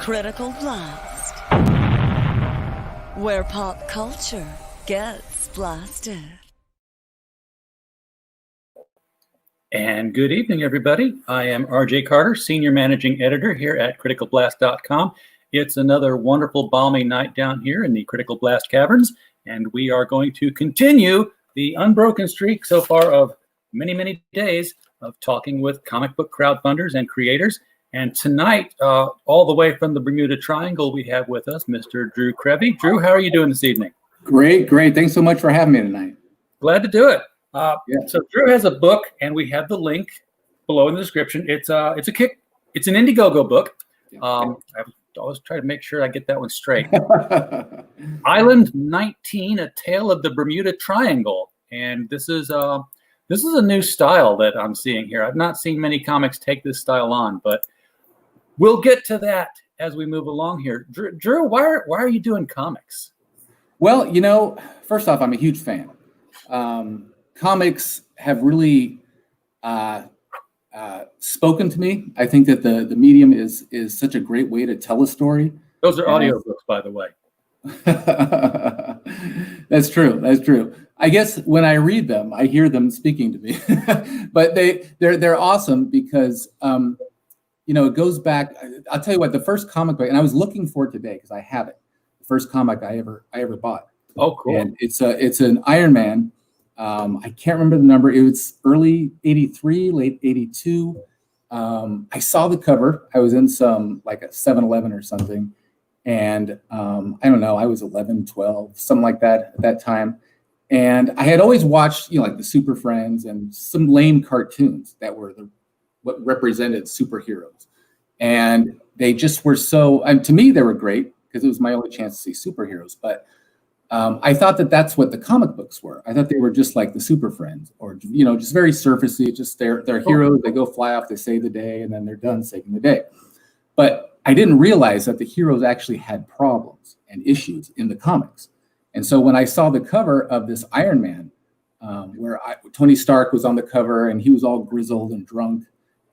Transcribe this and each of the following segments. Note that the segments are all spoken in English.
Critical Blast, where pop culture gets blasted. And good evening, everybody. I am RJ Carter, Senior Managing Editor here at criticalblast.com. It's another wonderful, balmy night down here in the Critical Blast Caverns, and we are going to continue the unbroken streak so far of many, many days of talking with comic book crowdfunders and creators. And tonight, all the way from the Bermuda Triangle, we have with us Mr. Drew Krevi. Drew, how are you doing this evening? Great. Thanks so much for having me tonight. Glad to do it. So Drew has a book, and we have the link below in the description. It's an Indiegogo book. I've always tried to make sure I get that one straight. Island 19: A Tale of the Bermuda Triangle, and this is a new style that I'm seeing here. I've not seen many comics take this style on, but we'll get to that as we move along here. Drew, why are you doing comics? Well, first off, I'm a huge fan. Comics have really spoken to me. I think that the medium is such a great way to tell a story. Those are audiobooks, by the way. That's true. I guess when I read them, I hear them speaking to me. But they're awesome because it goes back. I'll tell you what, the first comic book, and I was looking for it today because I have it. The first comic I ever bought. Oh, cool! And it's an Iron Man. I can't remember the number. It was early '83, late '82. I saw the cover. I was in like a 7-Eleven or something. And I don't know, I was 11, 12, something like that at that time. And I had always watched, like the Super Friends and some lame cartoons that were what represented superheroes. And they just were to me, they were great because it was my only chance to see superheroes. But I thought that that's what the comic books were. I thought they were just like the Super Friends or, just very surfacey, just they're heroes. They go fly off, they save the day, and then they're done saving the day. But I didn't realize that the heroes actually had problems and issues in the comics. And so when I saw the cover of this Iron Man, where Tony Stark was on the cover and he was all grizzled and drunk,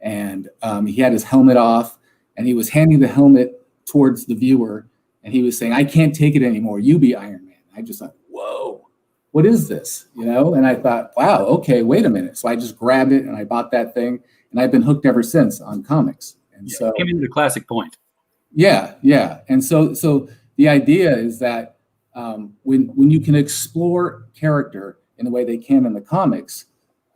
and he had his helmet off, and he was handing the helmet towards the viewer, and he was saying, "I can't take it anymore. You be Iron Man." I just thought, whoa, what is this? And I thought, wow, okay, wait a minute. So I just grabbed it and I bought that thing, and I've been hooked ever since on comics. And so came into the classic point. Yeah. And so the idea is that when you can explore character in the way they can in the comics,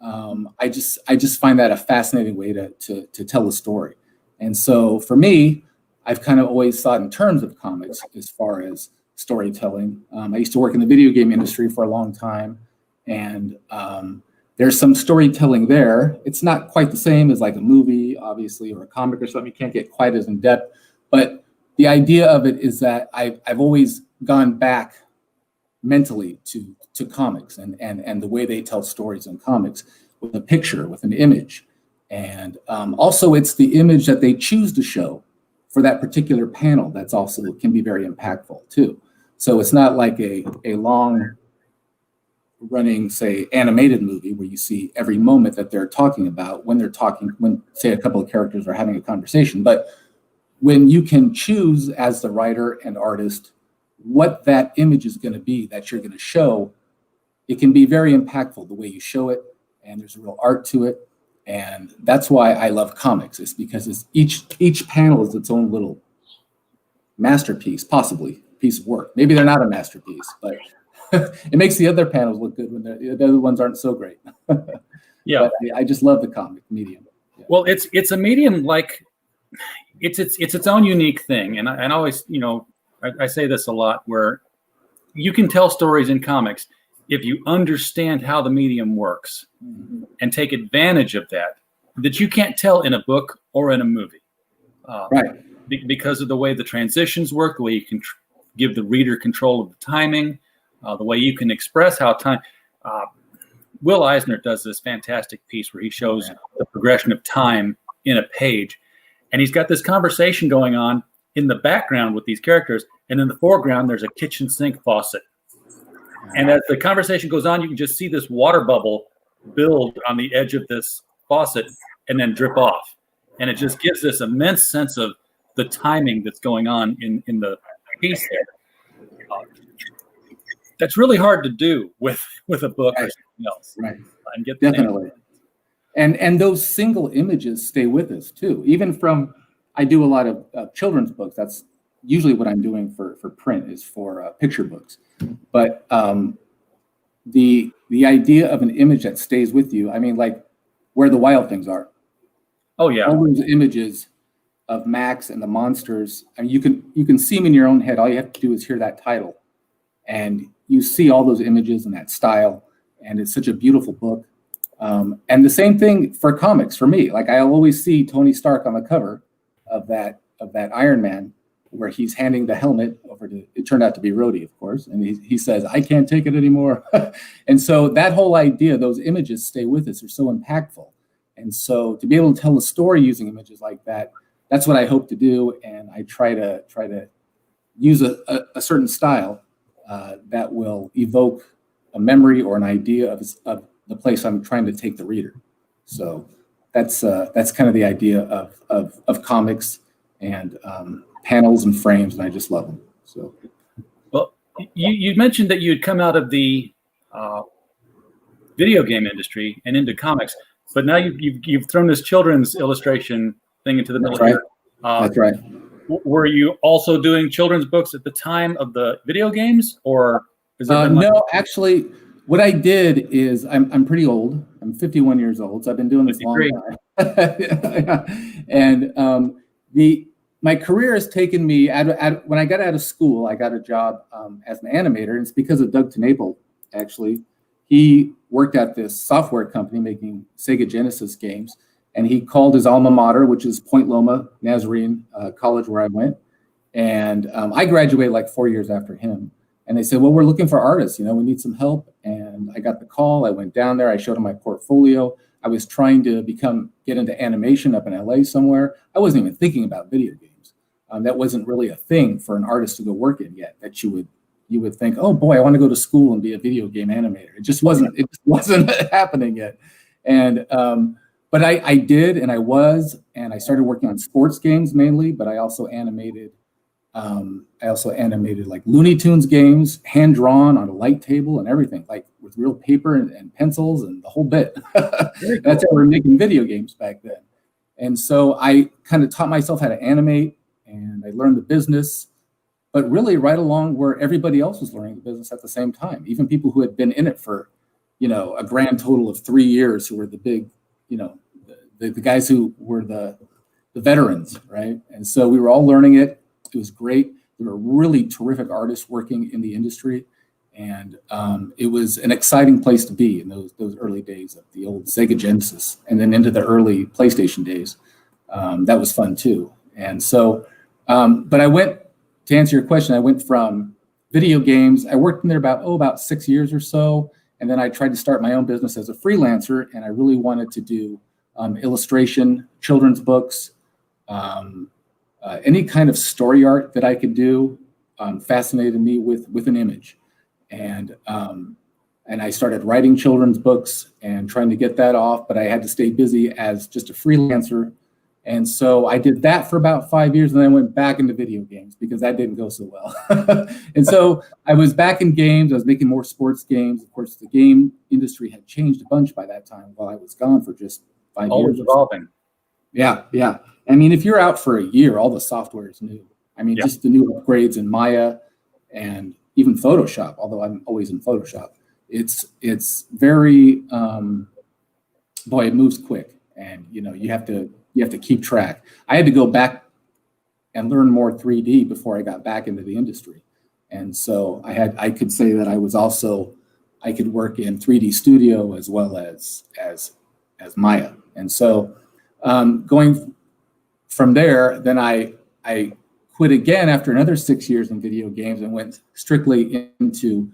I just find that a fascinating way to tell a story. And so for me, I've kind of always thought in terms of comics as far as storytelling. I used to work in the video game industry for a long time, and there's some storytelling there. It's not quite the same as like a movie, obviously, or a comic or something. You can't get quite as in depth. But the idea of it is that I've always gone back mentally to comics and the way they tell stories in comics with a picture, with an image. And also it's the image that they choose to show for that particular panel that's also can be very impactful too. So it's not like a long running, say, animated movie where you see every moment that they're talking about when say a couple of characters are having a conversation. But when you can choose as the writer and artist what that image is going to be that you're going to show, it can be very impactful the way you show it, and there's a real art to it. And that's why I love comics, is because each panel is its own little masterpiece, possibly piece of work. Maybe they're not a masterpiece, but it makes the other panels look good when the other ones aren't so great. Yeah, but I just love the comic medium. Yeah. Well, it's a medium like it's its own unique thing, and I always I say this a lot, where you can tell stories in comics if you understand how the medium works and take advantage of that you can't tell in a book or in a movie, right? Because of the way the transitions work, the way you can give the reader control of the timing, the way you can express how time. Will Eisner does this fantastic piece where he shows the progression of time in a page, and he's got this conversation going on in the background with these characters, and in the foreground there's a kitchen sink faucet. And as the conversation goes on, you can just see this water bubble build on the edge of this faucet and then drip off. And it just gives this immense sense of the timing that's going on in the piece there. That's really hard to do with a book or something else. Right. And get Definitely. And those single images stay with us too. Even from, I do a lot of children's books. That's usually what I'm doing for print, is for picture books. But the idea of an image that stays with you, I mean, like Where the Wild Things Are. Oh yeah. All those images of Max and the monsters. I mean, you can see them in your own head. All you have to do is hear that title, and you see all those images and that style. And it's such a beautiful book. And the same thing for comics for me. Like, I always see Tony Stark on the cover of that Iron Man, where he's handing the helmet over to, it turned out to be Rhodey, of course, and he says, "I can't take it anymore." And so that whole idea, those images stay with us. They're so impactful. And so to be able to tell a story using images like that, that's what I hope to do. And I try to use a certain style that will evoke a memory or an idea of the place I'm trying to take the reader. So that's kind of the idea of comics and panels and frames, and I just love them. So, well, you mentioned that you had come out of the video game industry and into comics, but now you've thrown this children's illustration thing into the middle. That's right. That's right. Were you also doing children's books at the time of the video games, or is it no? Actually, what I did is I'm pretty old. I'm 51 years old, so I've been doing this a long time. And my career has taken me when I got out of school, I got a job as an animator, and it's because of Doug TeNapel. Actually, he worked at this software company making Sega Genesis games, and he called his alma mater, which is Point Loma Nazarene College, where I went. And I graduated like 4 years after him. And they said, "Well, we're looking for artists. We need some help." And I got the call. I went down there. I showed him my portfolio. I was trying to get into animation up in LA somewhere. I wasn't even thinking about video games. That wasn't really a thing for an artist to go work in yet. That you would think, "Oh boy, I want to go to school and be a video game animator." It just wasn't. It just wasn't happening yet. And but I did, and I started working on sports games mainly. But I also animated like Looney Tunes games, hand drawn on a light table and everything, like with real paper and pencils and the whole bit. Cool. That's how we were making video games back then. And so I kind of taught myself how to animate, and I learned the business, but really right along where everybody else was learning the business at the same time. Even people who had been in it for, a grand total of 3 years, who were the big, the guys who were the veterans, right? And so we were all learning it. It was great. There were really terrific artists working in the industry, and it was an exciting place to be in those early days of the old Sega Genesis, and then into the early PlayStation days. That was fun too. And so, but I went, to answer your question, I went from video games. I worked in there about 6 years or so, and then I tried to start my own business as a freelancer, and I really wanted to do illustration, children's books. Any kind of story art that I could do fascinated me with an image, and I started writing children's books and trying to get that off, but I had to stay busy as just a freelancer, and so I did that for about 5 years, and then I went back into video games because that didn't go so well. And so I was back in games. I was making more sports games. Of course, the game industry had changed a bunch by that time while I was gone for just 5 years. Always evolving. Yeah. I mean, if you're out for a year, all the software is new. I mean, just the new upgrades in Maya and even Photoshop, although I'm always in Photoshop. It's very, it moves quick, and you have to keep track. I had to go back and learn more 3D before I got back into the industry. And so I could say that I could work in 3D Studio as well as Maya. And so going from there, then I quit again after another 6 years in video games and went strictly into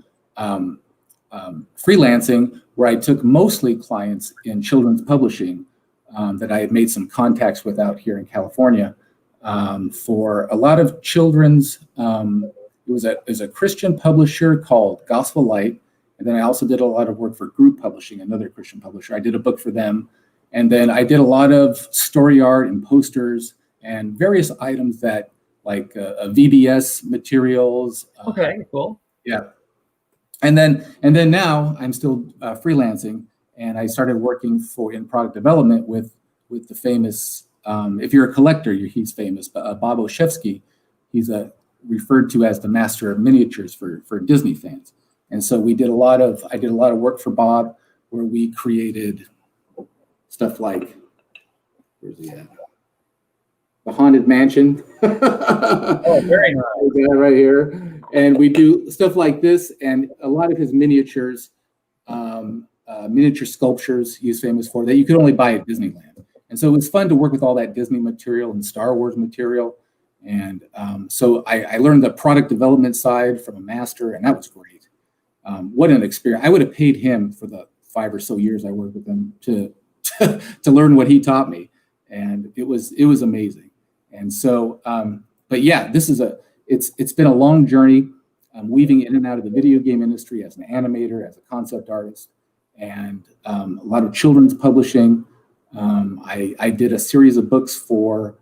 freelancing, where I took mostly clients in children's publishing that I had made some contacts with out here in California for a lot of children's. It was a Christian publisher called Gospel Light, and then I also did a lot of work for Group Publishing, another Christian publisher. I did a book for them. And then I did a lot of story art and posters and various items that like VBS materials. Okay, cool. Yeah. And then now I'm still freelancing, and I started working in product development with the famous, if you're a collector, he's famous, but Boboshevsky. He's referred to as the master of miniatures for Disney fans. And so I did a lot of work for Bob, where we created stuff like, where's he at? The Haunted Mansion. Oh, very nice. Right here. And we do stuff like this, and a lot of his miniatures, miniature sculptures he's famous for, that you could only buy at Disneyland. And so it was fun to work with all that Disney material and Star Wars material. And so I learned the product development side from a master, and that was great. What an experience. I would have paid him for the 5 or so years I worked with him to learn what he taught me. And it was amazing. And so, but yeah, it's been a long journey. I'm weaving in and out of the video game industry as an animator, as a concept artist, and a lot of children's publishing. I did a series of books for,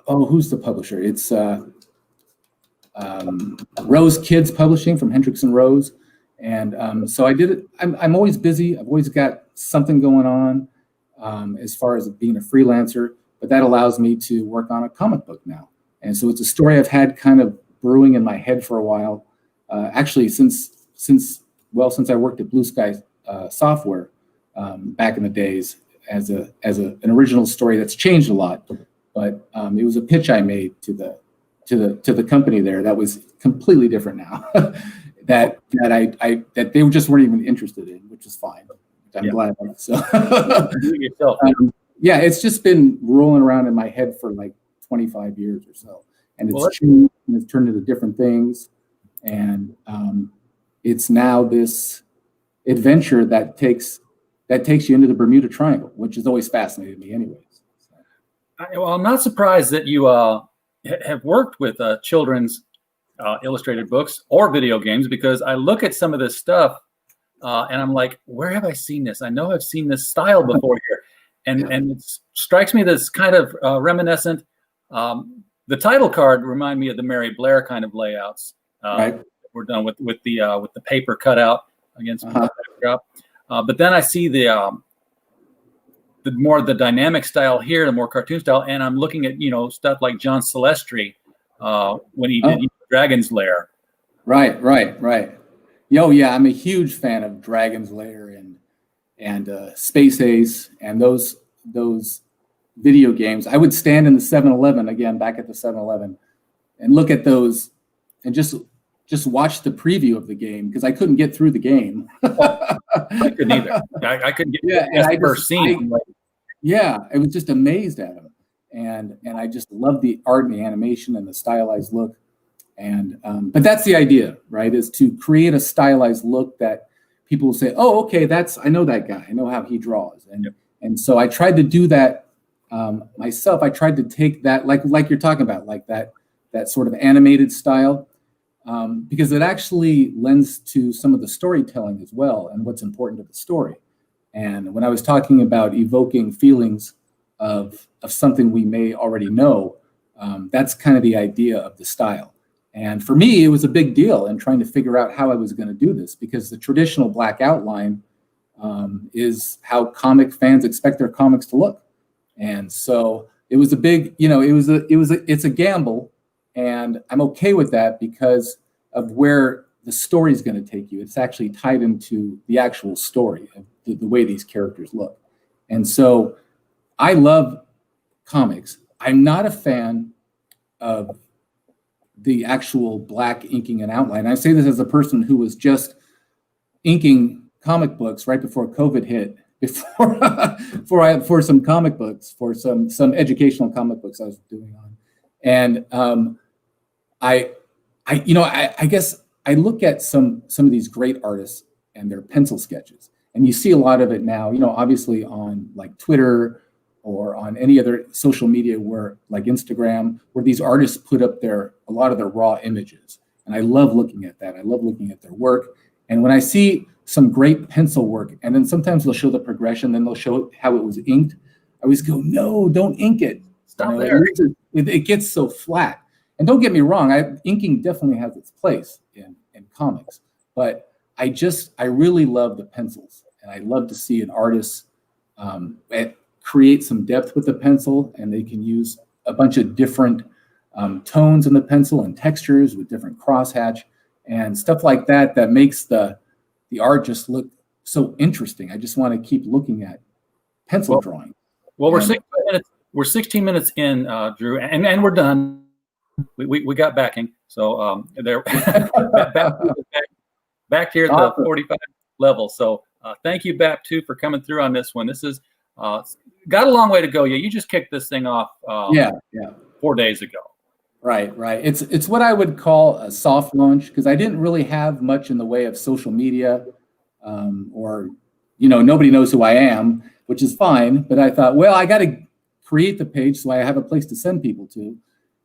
who's the publisher? It's Rose Kids Publishing from Hendricks and Rose. And so I did it. I'm always busy. I've always got something going on as far as being a freelancer, but that allows me to work on a comic book now. And so it's a story I've had kind of brewing in my head for a while. Actually, since I worked at Blue Sky Software back in the days as an original story that's changed a lot. But it was a pitch I made to the company there that was completely different now. that they just weren't even interested in, which is fine. I'm glad about it. So yourself. Yeah, it's just been rolling around in my head for like 25 years or so, and it's changed and it's turned into different things, and it's now this adventure that takes you into the Bermuda Triangle, which has always fascinated me, anyways. Well, I'm not surprised that you have worked with children's illustrated books or video games, because I look at some of this stuff and I'm like, where have I seen this? I know I've seen this style before here. And it strikes me that's kind of reminiscent. The title card remind me of the Mary Blair kind of layouts. Right. We're done with the paper cutout against the backdrop. But then I see the more the dynamic style here, the more cartoon style, and I'm looking at stuff like John Silvestri when he did Dragon's Lair. Right. Yo, yeah, I'm a huge fan of Dragon's Lair and Space Ace and those video games. I would stand in the 7-Eleven, again, back at the 7-Eleven, and look at those and just watch the preview of the game, because I couldn't get through the game. I couldn't either. I couldn't get the first scene. I was just amazed at them. And I just love the art and the animation and the stylized look. And but that's the idea, right? Is to create a stylized look that people will say, "Oh, okay, I know that guy. I know how he draws." And so I tried to do that myself. I tried to take that, like you're talking about, like that sort of animated style, because it actually lends to some of the storytelling as well, and what's important to the story. And when I was talking about evoking feelings of something we may already know, that's kind of the idea of the style. And for me, it was a big deal in trying to figure out how I was going to do this, because the traditional black outline is how comic fans expect their comics to look. And so it was a big, it's a gamble, and I'm okay with that because of where the story is going to take you. It's actually tied into the actual story of the way these characters look. And so I love comics. I'm not a fan of the actual black inking and outline. I say this as a person who was just inking comic books right before COVID hit, for some comic books, for some educational comic books I was doing on. And I guess I look at some of these great artists and their pencil sketches, and you see a lot of it now, obviously on like Twitter or on any other social media, where like Instagram, where these artists put up a lot of their raw images. And I love looking at that. I love looking at their work. And when I see some great pencil work, and then sometimes they'll show the progression, then they'll show how it was inked, I always go, no, don't ink it. Stop there. It gets so flat. And don't get me wrong, inking definitely has its place in comics, but I really love the pencils, and I love to see an artist create some depth with the pencil, and they can use a bunch of different tones in the pencil and textures with different crosshatch and stuff like that. That makes the art just look so interesting. I just want to keep looking at pencil drawing. Well, we're 16 minutes. We're 16 minutes in, Drew, and we're done. We got backing, so there back here at the 45 level. So thank you, BAP, too, for coming through on this one. This is got a long way to go. Yeah, you just kicked this thing off 4 days ago. Right. It's what I would call a soft launch, because I didn't really have much in the way of social media, or nobody knows who I am, which is fine. But I thought, well, I got to create the page so I have a place to send people to,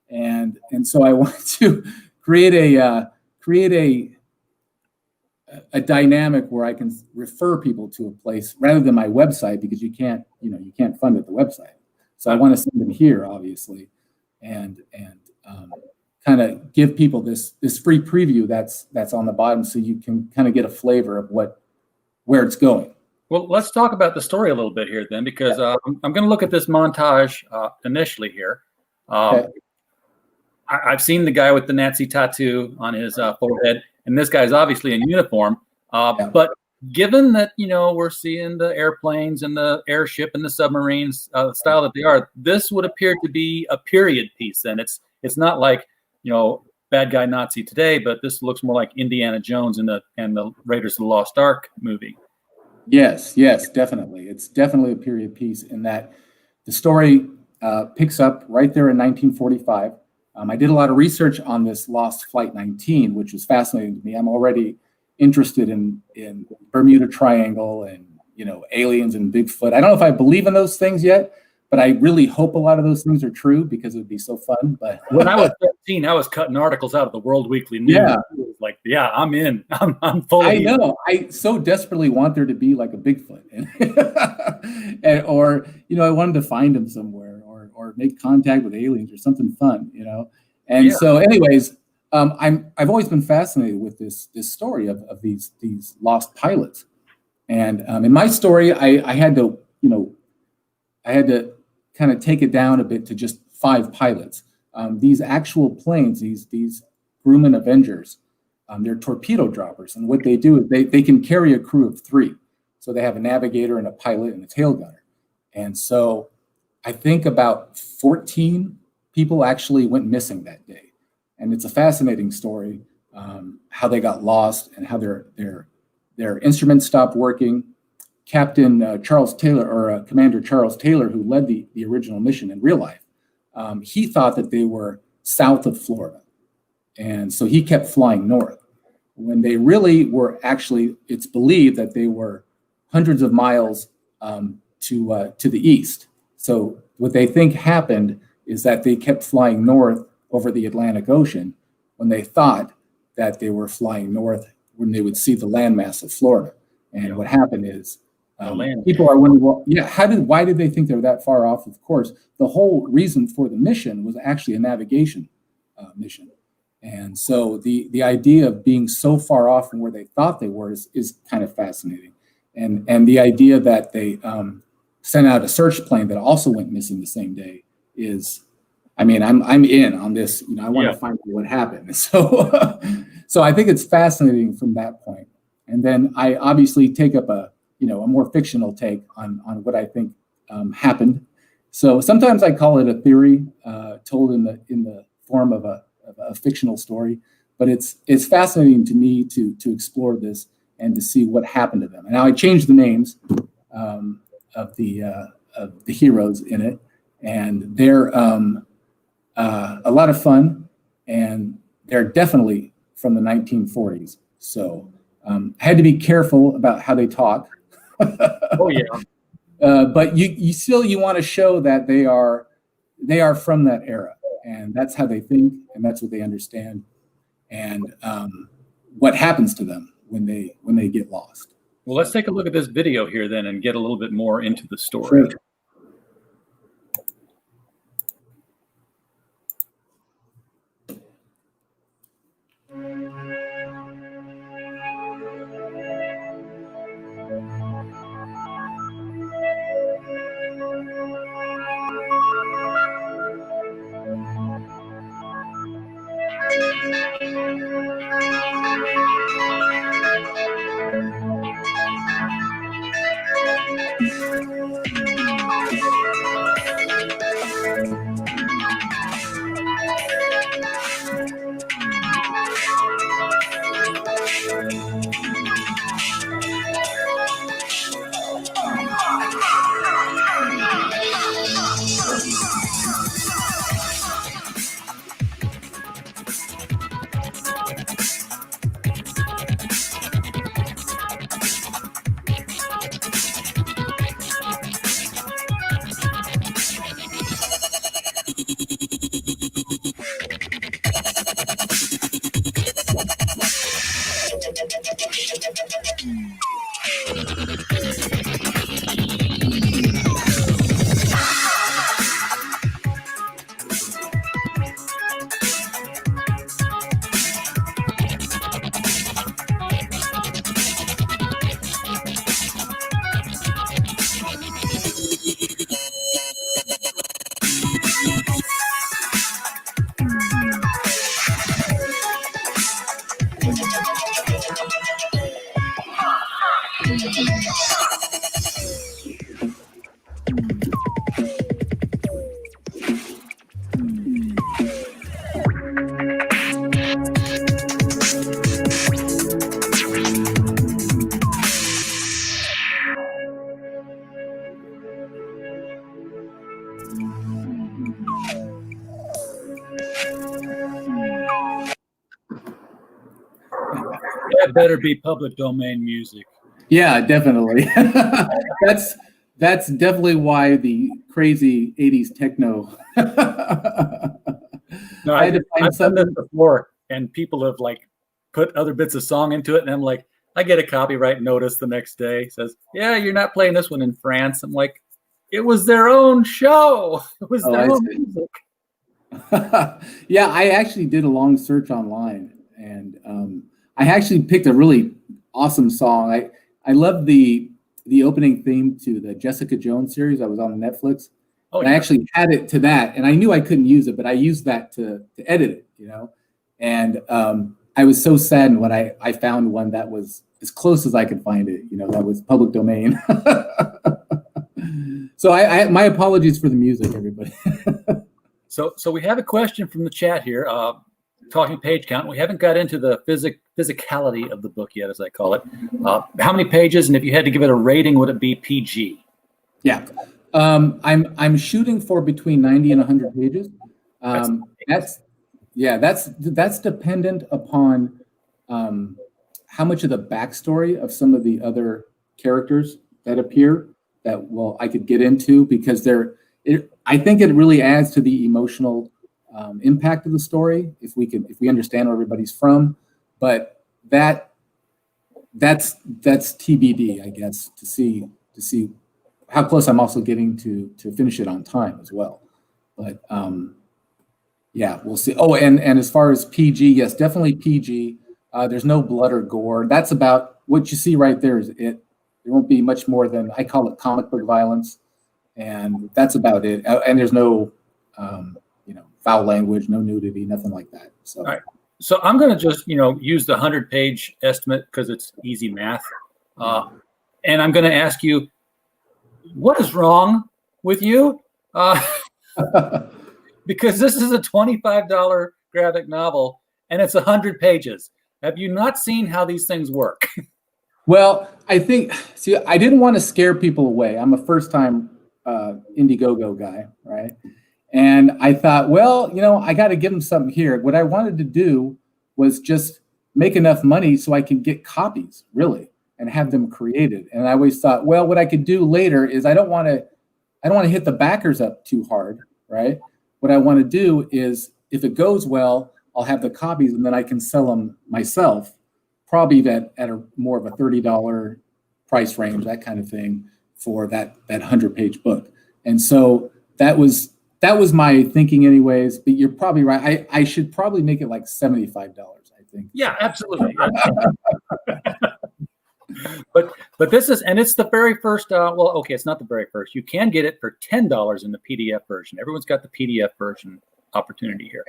and so I wanted to create a dynamic where I can refer people to a place rather than my website, because you can't fund at the website. So I want to send them here, obviously, and kind of give people this free preview that's on the bottom, so you can kind of get a flavor of where it's going. Well, let's talk about the story a little bit here then, because I'm going to look at this montage initially here. Okay. I've seen the guy with the Nazi tattoo on his forehead, and this guy's obviously in uniform. But given that we're seeing the airplanes and the airship and the submarines style that they are, this would appear to be a period piece. And it's not like bad guy Nazi today, but this looks more like Indiana Jones and the Raiders of the Lost Ark movie. Yes, definitely. It's definitely a period piece in that the story picks up right there in 1945. I did a lot of research on this Lost Flight 19, which was fascinating to me. I'm already interested in Bermuda Triangle and aliens and Bigfoot. I don't know if I believe in those things yet, but I really hope a lot of those things are true, because it would be so fun. But when I was 13, I was cutting articles out of the World Weekly News. Yeah. Like, I'm in. I'm fully. I know. I so desperately want there to be like a Bigfoot, or I wanted to find him somewhere, or make contact with aliens or something fun, And so, anyways, I've always been fascinated with this story of these lost pilots, and in my story, I had to kind of take it down a bit to just 5 pilots. These actual planes, these Grumman Avengers, they're torpedo droppers, and what they do is they can carry a crew of 3. So they have a navigator and a pilot and a tail gunner, and so I think about 14 people actually went missing that day. And it's a fascinating story, how they got lost and how their instruments stopped working. Captain Charles Taylor, or Commander Charles Taylor, who led the original mission in real life, he thought that they were south of Florida. And so he kept flying north, when they really were actually, it's believed that they were hundreds of miles to the east. So what they think happened is that they kept flying north over the Atlantic Ocean, when they thought that they were flying north when they would see the landmass of Florida. And what happened is people are wondering, well, why did they think they were that far off? Of course, the whole reason for the mission was actually a navigation mission. And so the idea of being so far off from where they thought they were is kind of fascinating. And the idea that they sent out a search plane that also went missing the same day is, I'm in on this. I want to find out what happened. So, so I think it's fascinating from that point. And then I obviously take up a more fictional take on what I think happened. So sometimes I call it a theory told in the form of a fictional story, but it's fascinating to me to explore this and to see what happened to them. And now I changed the names of the heroes in it, and they're a lot of fun, and they're definitely from the 1940s. So I had to be careful about how they talk. Oh yeah. But you want to show that they are from that era, and that's how they think, and that's what they understand, and what happens to them when they get lost. Well, let's take a look at this video here then and get a little bit more into the story. Sure. That better be public domain music. Yeah, definitely. That's definitely why the crazy 80s techno. No, I had to find I've done this something. before, and people have like put other bits of song into it, and I'm like, I get a copyright notice the next day. It says, "Yeah, you're not playing this one in France." I'm like, it was their own show. It was Oh, their I own see. music. Yeah, I actually did a long search online, and I actually picked a really awesome song. I love the opening theme to the Jessica Jones series that was on Netflix. Oh And I yeah. actually had it to that, and I knew I couldn't use it, but I used that to edit it, you know. And I was so saddened when I found one that was as close as I could find it, you know, that was public domain. So my apologies for the music, everybody. So we have a question from the chat here. Talking page count. We haven't got into the physicality of the book yet, as I call it. How many pages? And if you had to give it a rating, would it be PG? Yeah. I'm shooting for between 90 and 100 pages. That's dependent upon how much of the backstory of some of the other characters that appear that I could get into, because I think it really adds to the emotional impact of the story if we understand where everybody's from. But that's TBD, I guess, to see how close I'm also getting to finish it on time as well. But yeah, we'll see. Oh, and as far as PG, yes, definitely PG. There's no blood or gore. That's about what you see right there. Is it? There won't be much more than, I call it, comic book violence, and that's about it. And there's no foul language, no nudity, nothing like that. So. All right. So I'm going to just use the 100-page estimate because it's easy math, and I'm going to ask you, what is wrong with you? Because this is a $25 graphic novel and it's 100 pages. Have you not seen how these things work? Well, I didn't want to scare people away. I'm a first-time Indiegogo guy, right? And I thought, well, I got to give them something here. What I wanted to do was just make enough money so I can get copies, really, and have them created. And I always thought, well, what I could do later is I don't want to hit the backers up too hard, right? What I want to do is, if it goes well, I'll have the copies and then I can sell them myself, probably at a more of a $30 price range, that kind of thing, for that 100-page book. And so that was my thinking anyways, but you're probably right. I should probably make it like $75, I think. Yeah, absolutely. But this is, and it's the very first, it's not the very first. You can get it for $10 in the PDF version. Everyone's got the PDF version opportunity here.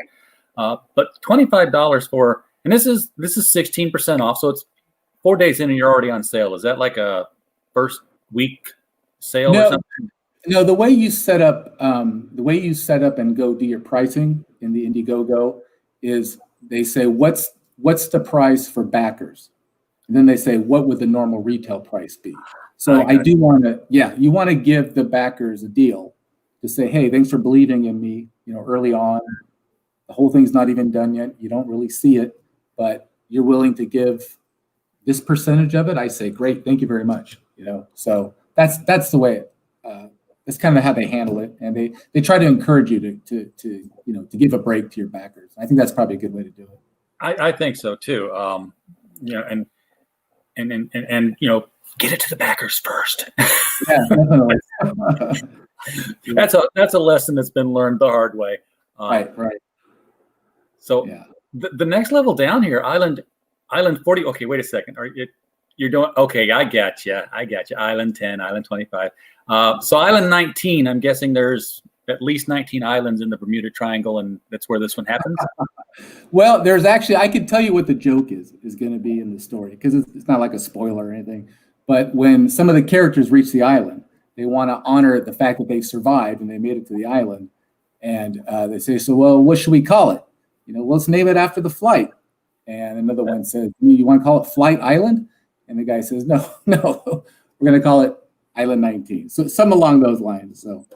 But $25 for, and this is 16% off. So it's 4 days in and you're already on sale. Is that like a first week sale or something? No, the way you set up and go do your pricing in the Indiegogo is they say, what's the price for backers? And then they say, what would the normal retail price be? So I do want to, you want to give the backers a deal to say, hey, thanks for believing in me, early on. The whole thing's not even done yet. You don't really see it, but you're willing to give this percentage of it. I say, great, thank you very much. So that's the way that's kind of how they handle it, and they try to encourage you to give a break to your backers. I think that's probably a good way to do it. I think so too. And get it to the backers first. Yeah, definitely. That's a lesson that's been learned the hard way. Right. So the next level down here, Island 40. Okay, wait a second. You're doing okay? I got you. Island 10, Island 25. So Island 19. I'm guessing there's at least 19 islands in the Bermuda Triangle, and that's where this one happens. Well, there's actually, I can tell you what the joke is going to be in the story, because it's not like a spoiler or anything. But when some of the characters reach the island, they want to honor the fact that they survived and they made it to the island. And they say, so, well, what should we call it? Let's name it after the flight. And another one says, you want to call it Flight Island? And the guy says, no, we're going to call it Island 19. So some along those lines. So,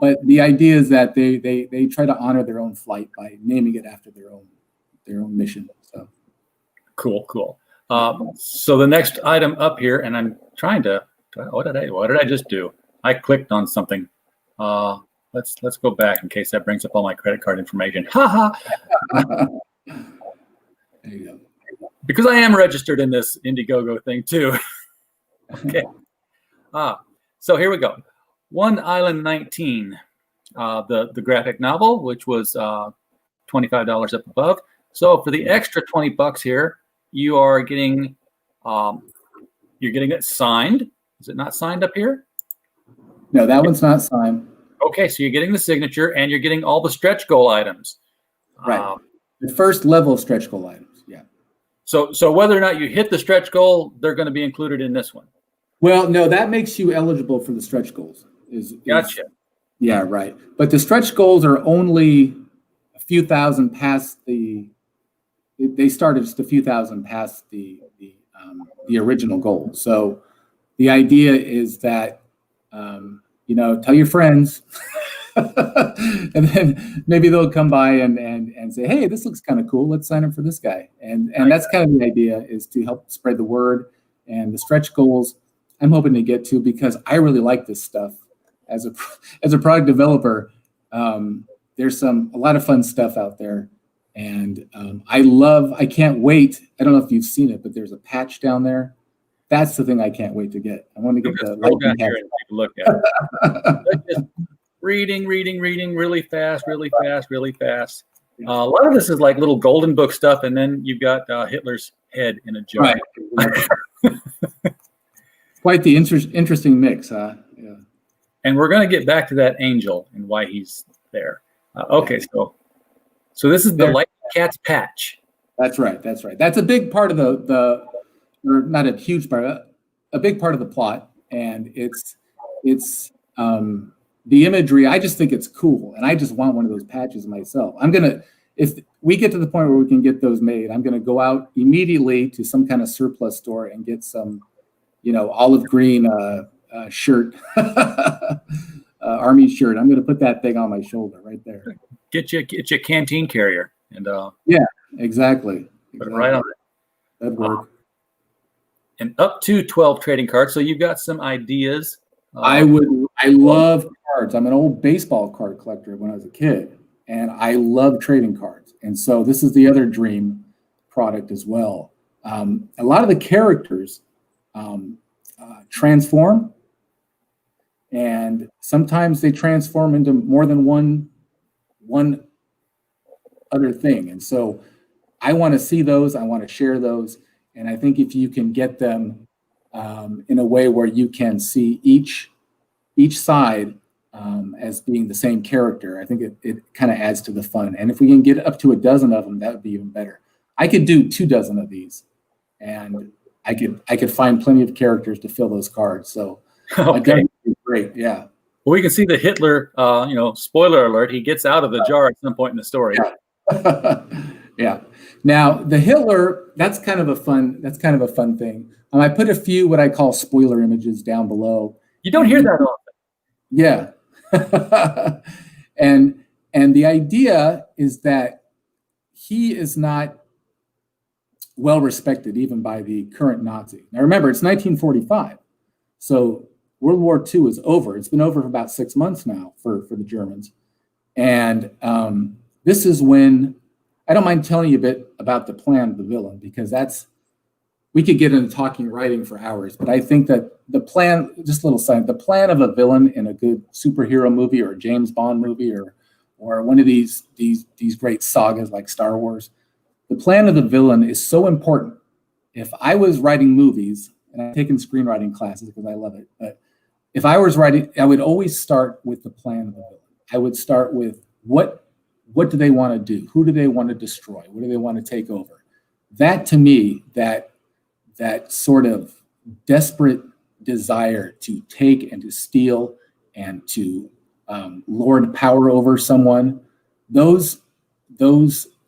but the idea is that they try to honor their own flight by naming it after their own mission. So cool. So the next item up here, and I'm trying to. What did I just do? I clicked on something. Let's go back in case that brings up all my credit card information. Ha ha. There you go. Because I am registered in this Indiegogo thing too. Okay. So here we go. One Island 19, the graphic novel, which was $25 up above. So for the extra $20 here, you are getting it signed. Is it not signed up here? No, that one's not signed. Okay, so you're getting the signature and you're getting all the stretch goal items. Right. The first level of stretch goal items. Yeah. So whether or not you hit the stretch goal, they're going to be included in this one. Well, no, that makes you eligible for the stretch goals. Gotcha. Yeah, right. But the stretch goals are only a few thousand past they started just a few thousand past the original goal. So the idea is that, tell your friends, and then maybe they'll come by and say, hey, this looks kind of cool. Let's sign up for this guy. And that's kind of the idea, is to help spread the word. And the stretch goals I'm hoping to get to, because I really like this stuff as a product developer. There's a lot of fun stuff out there. And I can't wait. I don't know if you've seen it, but there's a patch down there. That's the thing I can't wait to get. I want to get the lightning patch. And take a look at it. Just reading really fast. A lot of this is like little golden book stuff, and then you've got Hitler's head in a jar. Right. Quite the interesting mix, huh? Yeah. And we're going to get back to that angel and why he's there. Okay, so this is the Lightning Cat's patch. That's right. That's a big part of or not a huge part, a big part of the plot, and it's the imagery. I just think it's cool, and I just want one of those patches myself. If we get to the point where we can get those made, I'm gonna go out immediately to some kind of surplus store and get some, olive green shirt, army shirt. I'm gonna put that thing on my shoulder right there. Get your canteen carrier and yeah, exactly. Put it right on it. That'd work. And up to 12 trading cards. So you've got some ideas. I love cards. I'm an old baseball card collector when I was a kid, and I love trading cards. And so this is the other dream product as well. A lot of the characters transform, and sometimes they transform into more than one other thing. And so I want to see those. I want to share those. And I think if you can get them in a way where you can see each side as being the same character, I think it kind of adds to the fun. And if we can get up to a dozen of them, that would be even better. I could do 24 of these, and I could find plenty of characters to fill those cards. So okay, great, yeah. Well, we can see the Hitler. Spoiler alert: he gets out of the jar at some point in the story. Yeah. Yeah. Now the Hitler, that's kind of a fun thing. I put a few what I call spoiler images down below. You don't hear that often. Yeah. and the idea is that he is not well respected even by the current Nazi. Now remember, it's 1945. So World War II is over. It's been over for about 6 months now for the Germans. And this is when, I don't mind telling you a bit about the plan of the villain, because we could get into talking writing for hours, but I think that the plan, just a little side, the plan of a villain in a good superhero movie or a James Bond movie or one of these great sagas like Star Wars, the plan of the villain is so important. If I was writing movies, and I've taken screenwriting classes because I love it, but if I was writing, I would always start with the plan of the villain. I would start with what do they want to do? Who do they want to destroy? What do they want to take over? That, to me, that sort of desperate desire to take and to steal and to lord power over someone, those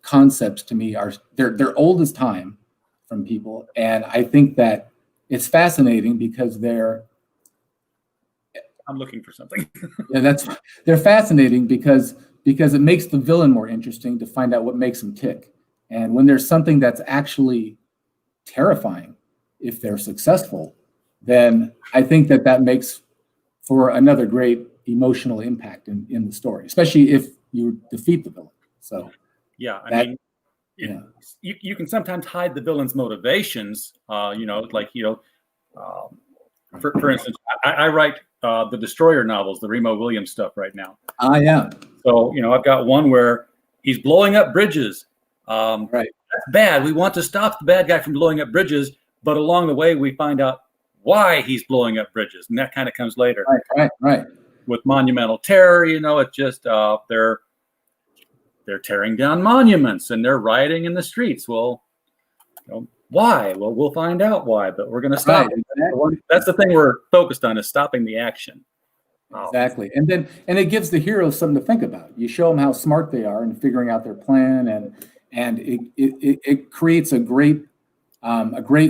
concepts to me they're old as time from people, and I think that it's fascinating because I'm looking for something. Yeah, they're fascinating because it makes the villain more interesting to find out what makes him tick. And when there's something that's actually terrifying if they're successful, then I think that makes for another great emotional impact in the story, especially if you defeat the villain. So yeah, I mean, you can sometimes hide the villain's motivations. For instance, I write the Destroyer novels, the Remo Williams stuff right now. Yeah. So I've got one where he's blowing up bridges. Right. That's bad. We want to stop the bad guy from blowing up bridges, but along the way we find out why he's blowing up bridges, and that kind of comes later. Right. With Monumental Terror, it's just they're tearing down monuments and they're rioting in the streets. Well, why? Well, we'll find out why, but we're going to stop. Right, exactly. That's the thing we're focused on, is stopping the action. Exactly. And it gives the heroes something to think about. You show them how smart they are in figuring out their plan, and it creates a great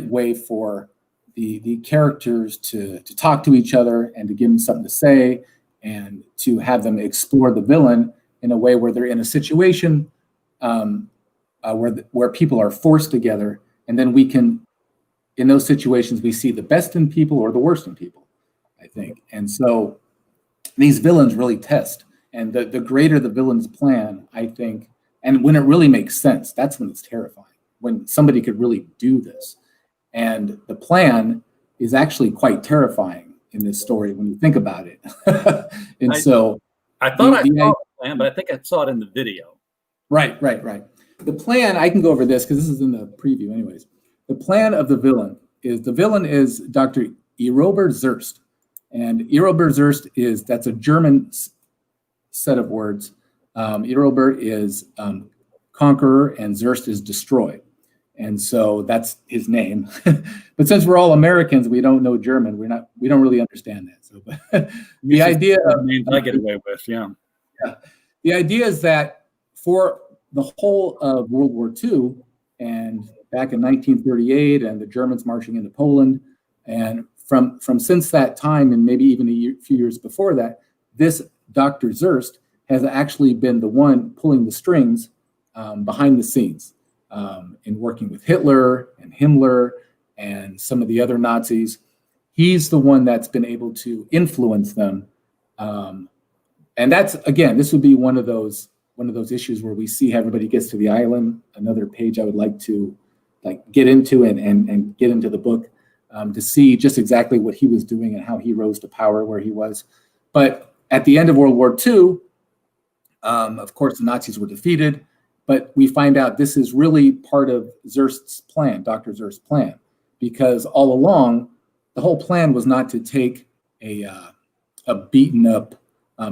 way for the characters to talk to each other and to give them something to say, and to have them explore the villain in a way where they're in a situation where people are forced together, and then we can, in those situations, we see the best in people or the worst in people, I think. And so these villains really test, and the greater the villain's plan, I think, and when it really makes sense, that's when it's terrifying, when somebody could really do this. And the plan is actually quite terrifying in this story when you think about it. And I thought I saw the plan, but I think I saw it in the video. Right. The plan, I can go over this because this is in the preview anyways. The plan of the villain is Dr. Erober Zurst. And Erober Zurst that's a German set of words. Erober is conqueror, and Zurst is destroy. And so that's his name. But since we're all Americans, we don't know German. We don't really understand that. So but the idea of names I get away with, yeah. The idea is that for the whole of World War II, and back in 1938, and the Germans marching into Poland, and from since that time, and maybe even few years before that, this Dr. Zurst has actually been the one pulling the strings behind the scenes in working with Hitler and Himmler and some of the other Nazis. He's the one that's been able to influence them. And that's, again, this would be one of those issues where we see how everybody gets to the island. Another page I would like to get into and get into the book to see just exactly what he was doing and how he rose to power where he was. But at the end of World War II, of course, the Nazis were defeated, but we find out this is really part of Zurst's plan, Dr. Zurst's plan, because all along, the whole plan was not to take a beaten up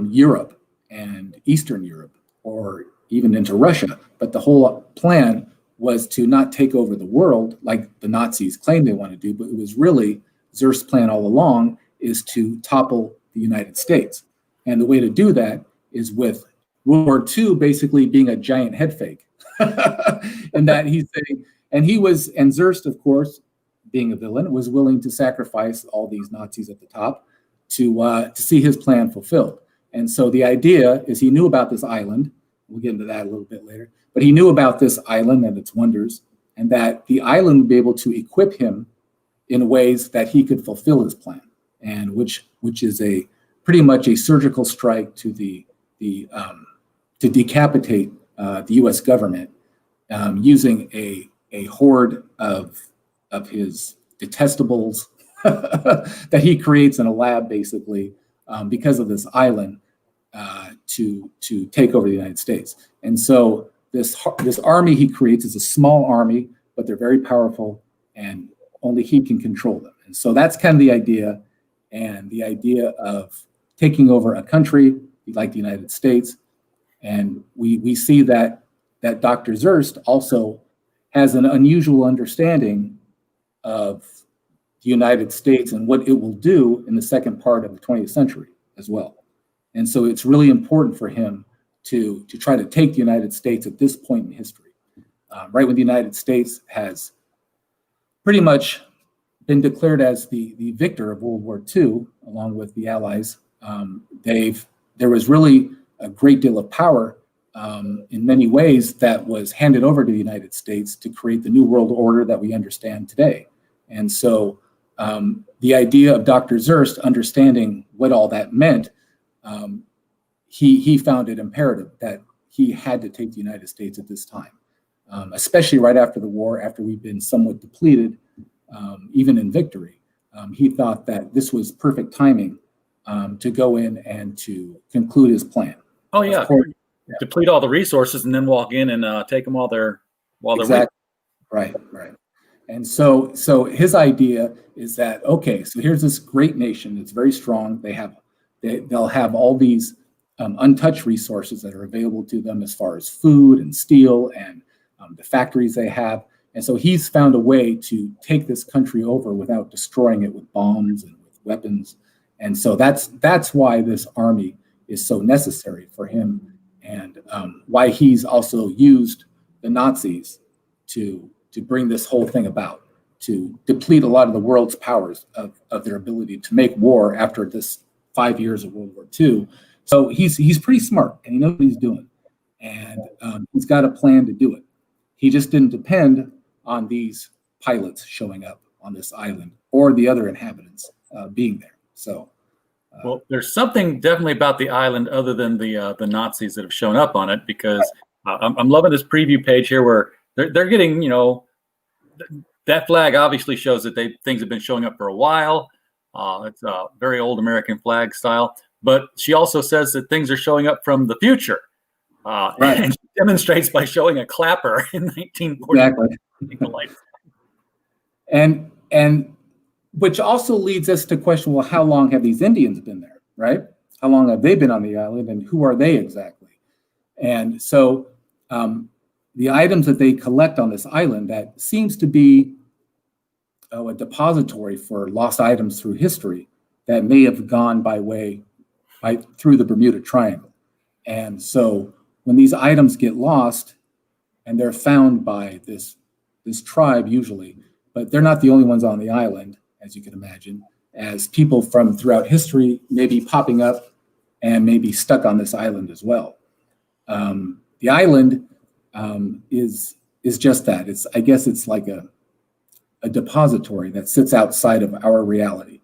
Europe and Eastern Europe, or even into Russia, but the whole plan was to not take over the world like the Nazis claimed they want to do, but it was really Zurst's plan all along is to topple the United States. And the way to do that is with World War II basically being a giant head fake. And that he's saying, and Zurst, of course, being a villain, was willing to sacrifice all these Nazis at the top to see his plan fulfilled. And so the idea is he knew about this island. We'll get into that a little bit later. But he knew about this island and its wonders, and that the island would be able to equip him in ways that he could fulfill his plan, and which is a pretty much a surgical strike to to decapitate the U.S. government using a horde of his detestables that he creates in a lab, basically, because of this island to take over the United States. And so this army he creates is a small army, but they're very powerful, and only he can control them. And so that's kind of the idea, and the idea of taking over a country like the United States. And we see that Dr. Zurst also has an unusual understanding of the United States and what it will do in the second part of the 20th century as well. And so it's really important for him to try to take the United States at this point in history, right when the United States has pretty much been declared as the victor of World War II, along with the Allies. There was really a great deal of power in many ways that was handed over to the United States to create the New World Order that we understand today. And so the idea of Dr. Zurst understanding what all that meant, he found it imperative that he had to take the United States at this time, especially right after the war, after we've been somewhat depleted, even in victory. He thought that this was perfect timing to go in and to conclude his plan. Oh, yeah. Deplete all the resources and then walk in and take them while they're exactly. Right. And so his idea is that, okay, so here's this great nation. It's very strong. They'll have all these untouched resources that are available to them as far as food and steel and the factories they have. And so he's found a way to take this country over without destroying it with bombs and with weapons. And so that's why this army is so necessary for him, and why he's also used the Nazis to bring this whole thing about, to deplete a lot of the world's powers of their ability to make war after this 5 years of World War II. So he's pretty smart, and he knows what he's doing, and he's got a plan to do it. He just didn't depend on these pilots showing up on this island or the other inhabitants being there. So, well, there's something definitely about the island other than the Nazis that have shown up on it, because I'm loving this preview page here where they're getting, that flag obviously shows that things have been showing up for a while. It's a very old American flag style, but she also says that things are showing up from the future. Right. And she demonstrates by showing a clapper in 1940. Exactly. And which also leads us to question, well, how long have these Indians been there, right? How long have they been on the island, and who are they exactly? And so the items that they collect on this island, that seems to be a depository for lost items through history that may have gone through the Bermuda Triangle. And so when these items get lost and they're found by this tribe usually, but they're not the only ones on the island, as you can imagine, as people from throughout history may be popping up and may be stuck on this island as well. The island is just that. I guess it's like a depository that sits outside of our reality,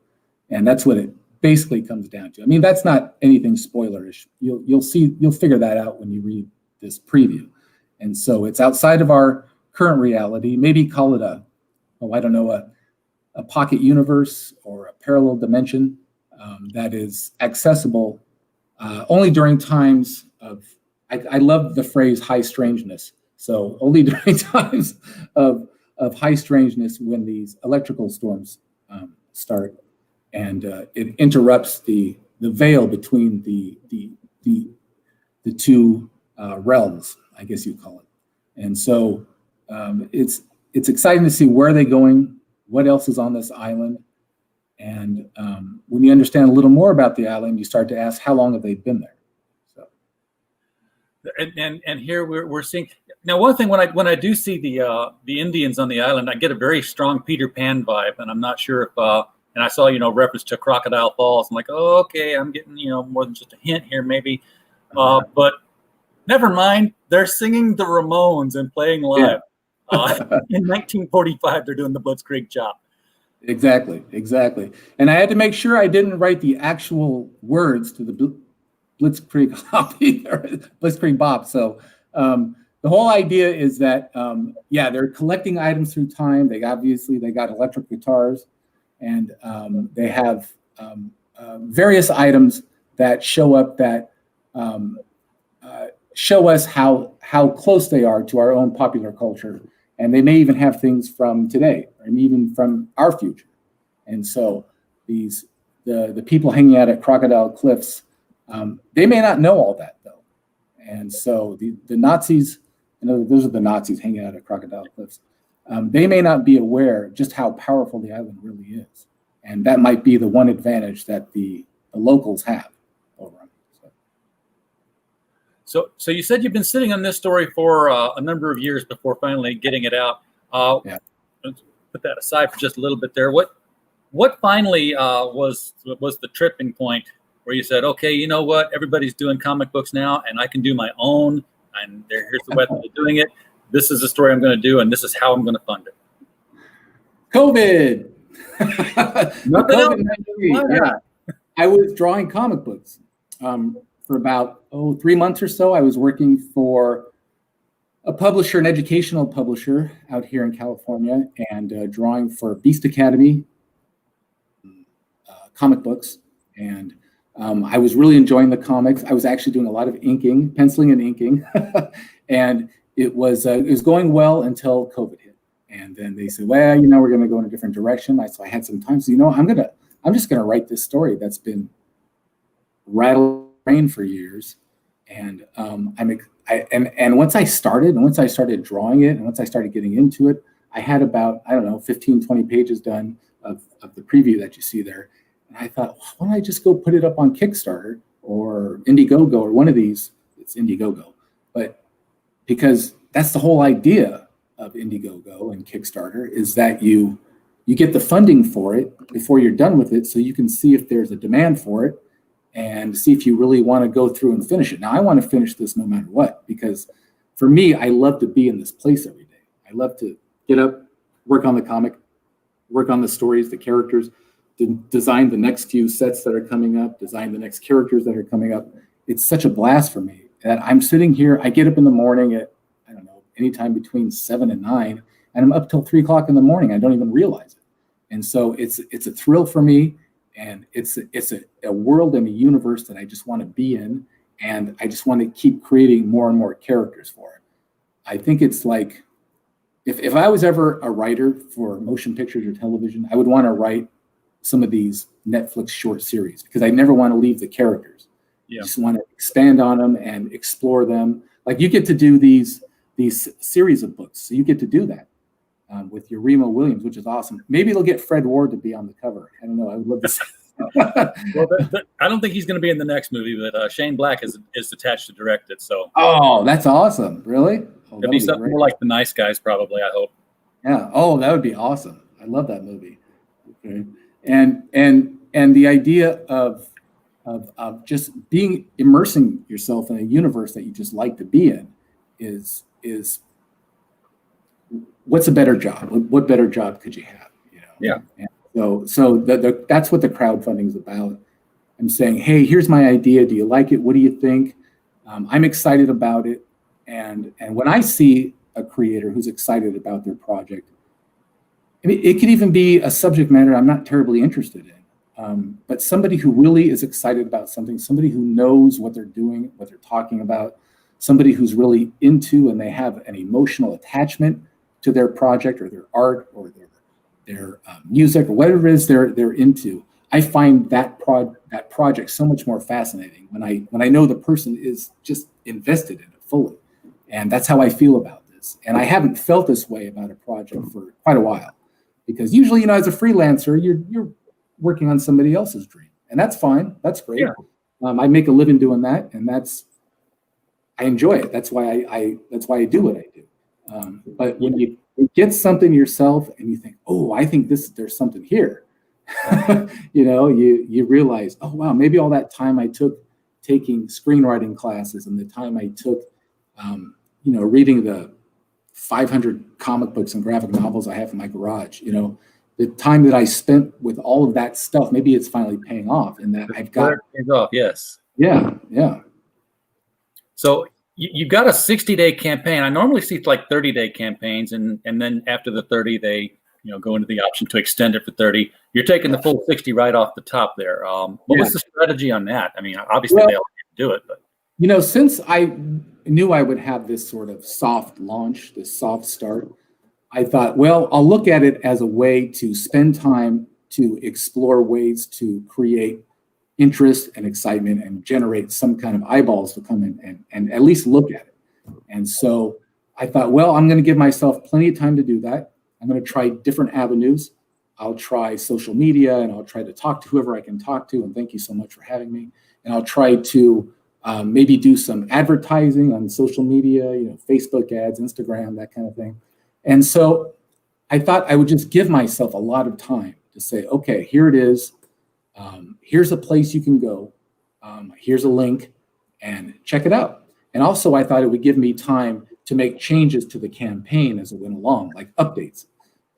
and that's what it basically comes down to. I mean, that's not anything spoilerish. You'll figure that out when you read this preview. And so it's outside of our current reality. Maybe call it a pocket universe or a parallel dimension that is accessible only during times of, I love the phrase high strangeness. So only during times of high strangeness, when these electrical storms start, and it interrupts the veil between the two realms, I guess you call it. And so it's exciting to see where they're going, what else is on this island. And when you understand a little more about the island, you start to ask, how long have they been there? So, and here we're seeing now, one thing, when I do see the Indians on the island, I get a very strong Peter Pan vibe, and I'm not sure if and I saw reference to Crocodile Falls. I'm like, oh, okay, I'm getting more than just a hint here maybe, but never mind. They're singing the Ramones and playing live. In 1945, they're doing the Blitzkrieg job. Exactly. And I had to make sure I didn't write the actual words to the Blitzkrieg Blitzkrieg Bop. So the whole idea is that, they're collecting items through time. They got electric guitars, and they have various items that show up that show us how close they are to our own popular culture. And they may even have things from today, or even from our future. And so the people hanging out at Crocodile Cliffs, they may not know all that though. And so the Nazis, those are the Nazis hanging out at Crocodile Cliffs. They may not be aware just how powerful the island really is. And that might be the one advantage that the locals have over them. So you said you've been sitting on this story for a number of years before finally getting it out. Let's put that aside for just a little bit there. What finally was the tripping point where you said, okay, you know what? Everybody's doing comic books now, and I can do my own and here's the method of doing it. This is the story I'm going to do, and this is how I'm going to fund it. COVID. Nothing else. Yeah. I was drawing comic books for about 3 months or so. I was working for a publisher, an educational publisher out here in California, and drawing for Beast Academy comic books. And I was really enjoying the comics. I was actually doing a lot of inking, penciling and inking, and it was going well until COVID hit. And then they said, well, we're going to go in a different direction. So I had some time. So, I'm just going to write this story that's been rattling brain for years. And once I started drawing it, and once I started getting into it, I had about, 15, 20 pages done of the preview that you see there. And I thought, why don't I just go put it up on Kickstarter or Indiegogo or one of these? It's Indiegogo, but because that's the whole idea of Indiegogo and Kickstarter, is that you get the funding for it before you're done with it, so you can see if there's a demand for it and see if you really want to go through and finish it. Now, I want to finish this no matter what, because for me, I love to be in this place every day. I love to get up, work on the comic, work on the stories, the characters, design the next few sets that are coming up, design the next characters that are coming up. It's such a blast for me that I'm sitting here. I get up in the morning at, anytime between 7 and 9, and I'm up till 3 o'clock in the morning. I don't even realize it. And so it's a thrill for me, and it's a world and a universe that I just want to be in, and I just want to keep creating more and more characters for it. I think it's like, if I was ever a writer for motion pictures or television, I would want to write some of these Netflix short series, because I never want to leave the characters. Yeah. I just want to expand on them and explore them. Like, you get to do these series of books, so you get to do that with your Remo Williams, which is awesome. Maybe it'll get Fred Ward to be on the cover. I don't know. I would love to see. Well, I don't think he's going to be in the next movie, but Shane Black is attached to direct it. So. Oh, that's awesome! Really? It'll be something more like The Nice Guys, probably. I hope. Yeah. Oh, that would be awesome. I love that movie. Okay. And the idea of just immersing yourself in a universe that you just like to be in is what's a better job? What better job could you have? Yeah. And so that's what the crowdfunding is about. I'm saying, hey, here's my idea. Do you like it? What do you think? I'm excited about it. And when I see a creator who's excited about their project, I mean, it could even be a subject matter I'm not terribly interested in, but somebody who really is excited about something, somebody who knows what they're doing, what they're talking about, somebody who's really into, and they have an emotional attachment to their project or their art or their music or whatever it is they're into. I find that project so much more fascinating when I know the person is just invested in it fully, and that's how I feel about this. And I haven't felt this way about a project for quite a while, because usually, as a freelancer, you're working on somebody else's dream, and that's fine. That's great. Yeah. I make a living doing that, and I enjoy it. That's why I do what I do. But when you get something yourself and you think, oh, I think there's something here, you realize, oh wow, maybe all that time I took taking screenwriting classes and the time I took, reading the 500 comic books and graphic novels I have in my garage, the time that I spent with all of that stuff, maybe it's finally paying off, and that I've got pays off. Yes. Yeah. So you've got a 60-day campaign. I normally see like 30-day campaigns, and then after the 30, they go into the option to extend it for 30. You're taking the full 60 right off the top there. What was the strategy on that? I mean, obviously they all do it, but since I knew I would have this sort of soft launch, this soft start, I thought, well, I'll look at it as a way to spend time to explore ways to create interest and excitement and generate some kind of eyeballs to come in and at least look at it. And so I thought, well, I'm going to give myself plenty of time to do that. I'm going to try different avenues. I'll try social media, and I'll try to talk to whoever I can talk to. And thank you so much for having me. And I'll try to maybe do some advertising on social media, Facebook ads, Instagram, that kind of thing. And so I thought I would just give myself a lot of time to say, okay, here it is. Here's a place you can go. Here's a link, and check it out. And also I thought it would give me time to make changes to the campaign as it went along, like updates.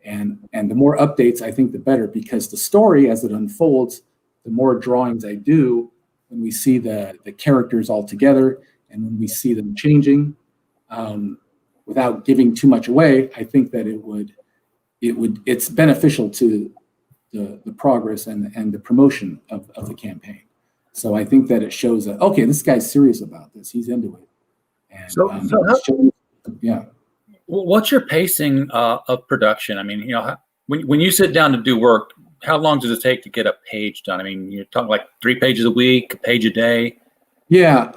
And the more updates, I think the better, because the story as it unfolds, the more drawings I do, when we see the characters all together and when we see them changing, without giving too much away, I think that it's beneficial to the progress and the promotion of the campaign. So I think that it shows that, okay, this guy's serious about this. He's into it. And yeah. What's your pacing of production? I mean, when you sit down to do work, how long does it take to get a page done? I mean, you're talking like 3 pages a week, a page a day? Yeah.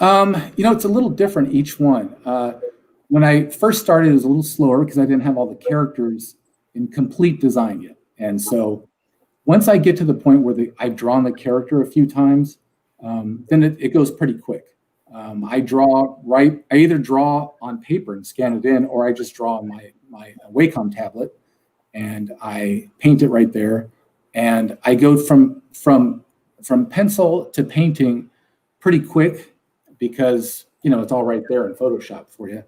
It's a little different each one. When I first started, it was a little slower because I didn't have all the characters in complete design yet. And so once I get to the point where I've drawn the character a few times, then it goes pretty quick. I either draw on paper and scan it in, or I just draw on my Wacom tablet and I paint it right there. And I go from pencil to painting pretty quick because, it's all right there in Photoshop for you.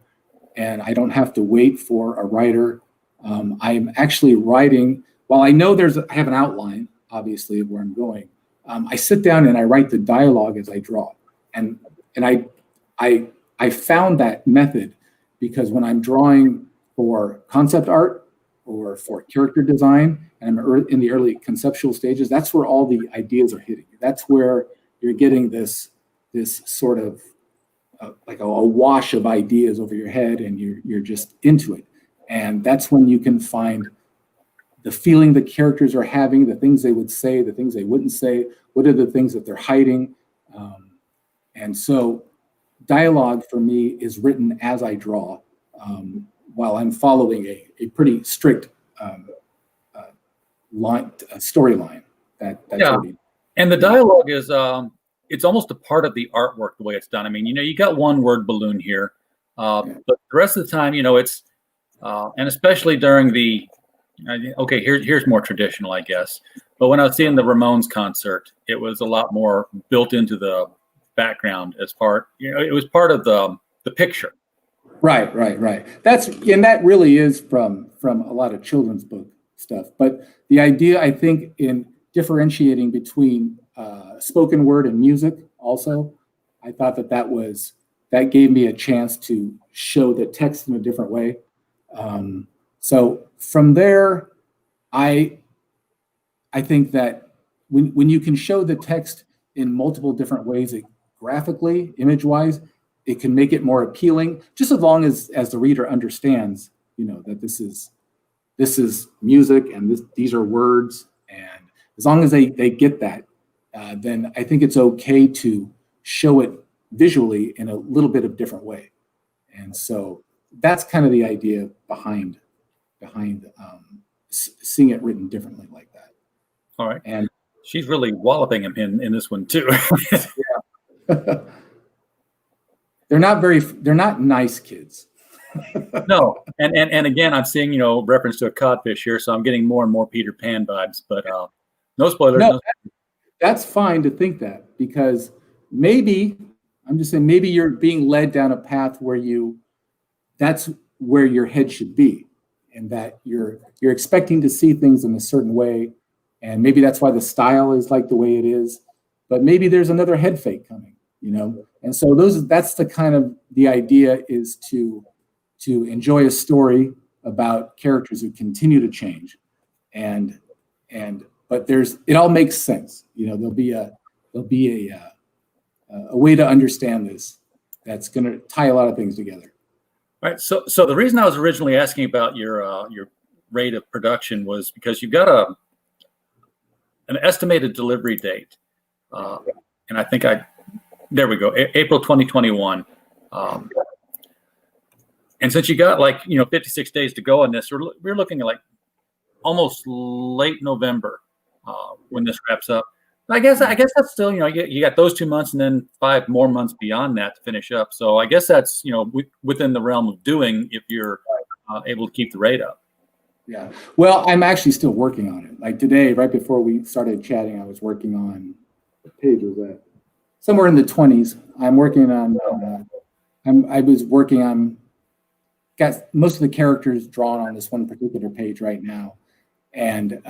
And I don't have to wait for a writer. I'm actually writing, while I know I have an outline, obviously, of where I'm going. I sit down and I write the dialogue as I draw. And I found that method because when I'm drawing for concept art or for character design, and I'm in the early conceptual stages, that's where all the ideas are hitting. That's where you're getting this sort of like a wash of ideas over your head, and you're just into it. And that's when you can find the feeling the characters are having, the things they would say, the things they wouldn't say, what are the things that they're hiding. And so dialogue for me is written as I draw, while I'm following a pretty strict storyline. That's already, and the dialogue is it's almost a part of the artwork the way it's done. I mean, you got one word balloon here, but the rest of the time, it's and especially during the here's more traditional, I guess. But when I was seeing the Ramones concert, it was a lot more built into the background as part. It was part of the picture. Right. That really is from a lot of children's book stuff. But the idea, I think, in differentiating between spoken word and music, also, I thought that gave me a chance to show the text in a different way. So from there, I think that when you can show the text in multiple different ways, graphically, image-wise, it can make it more appealing, just as long as the reader understands, that this is music and these are words, and as long as they get that, then I think it's okay to show it visually in a little bit of different way. And so that's kind of the idea behind seeing it written differently like that. All right. And she's really walloping him in this one too. Yeah. They're not nice kids. No. And again, I'm seeing, reference to a codfish here, so I'm getting more and more Peter Pan vibes, but no spoilers. No, that's fine to think that, because I'm just saying, maybe you're being led down a path where that's where your head should be, and that you're expecting to see things in a certain way, and maybe that's why the style is like the way it is, but maybe there's another head fake coming, and so that's the kind of the idea is to enjoy a story about characters who continue to change, but it all makes sense. There'll be a way to understand this that's going to tie a lot of things together. Right. So the reason I was originally asking about your rate of production was because you've got an estimated delivery date, and I think there we go, April 2021. And since you got 56 days to go on this, we're looking at almost late November when this wraps up. I guess that's still, you got those 2 months and then 5 more months beyond that to finish up. So I guess that's, within the realm of doing if you're able to keep the rate up. Yeah. Well, I'm actually still working on it. Like today, right before we started chatting, I was working on, what page was that? Somewhere in the 20s. I'm working on I was working on, got most of the characters drawn on this one particular page right now. And